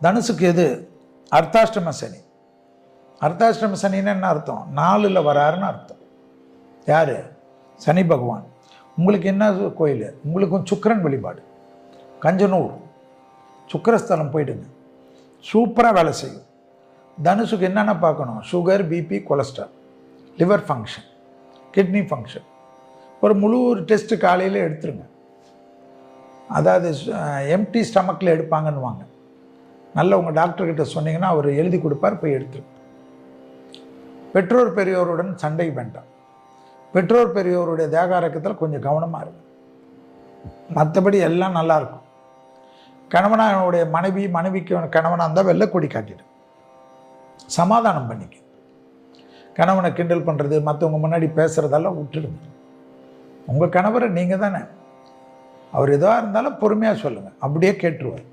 தனுசுக்கு எது? அர்த்தாஷ்டம சனி. அர்த்தாஷ்டம சனின்னு என்ன அர்த்தம்? 4ல் வராருன்னு அர்த்தம். யார்? சனி பகவான். உங்களுக்கு என்ன கோயில்? உங்களுக்கும் சுக்கிரன் வழிபாடு. கஞ்சனூர் சுக்கிரஸ்தலம் போயிடுங்க, சூப்பராக வேலை செய்யும். தனுசுக்கு என்னென்ன பார்க்கணும்? Sugar, BP, cholesterol, liver function, kidney function. ஒரு முழு டெஸ்ட்டு காலையில் எடுத்துருங்க. அதாவது எம்டி ஸ்டமக்கில் எடுப்பாங்கன்னுவாங்க. நல்ல உங்கள் டாக்டர்கிட்ட சொன்னீங்கன்னா அவர் எழுதி கொடுப்பார், போய் எடுத்துருங்க. பெற்றோர் பெரியோருடன் சண்டை வேண்டாம். பெற்றோர் பெரியோருடைய தேகாரக்கத்தில் கொஞ்சம் கவனமாக இருக்கும். மற்றபடி எல்லாம் நல்லாயிருக்கும். கணவனுடைய மனைவிக்கு கணவனாக இருந்தால் வெள்ளைக்கொடி காட்டிடும். சமாதானம் பண்ணிக்க. கணவனை கிண்டல் பண்ணுறது, மற்றவங்க முன்னாடி பேசுகிறதெல்லாம் விட்டுடுங்க. உங்கள் கணவரை நீங்கள் தானே, அவர் எதுவாக இருந்தாலும் பொறுமையாக சொல்லுங்கள், அப்படியே கேட்டுருவார்.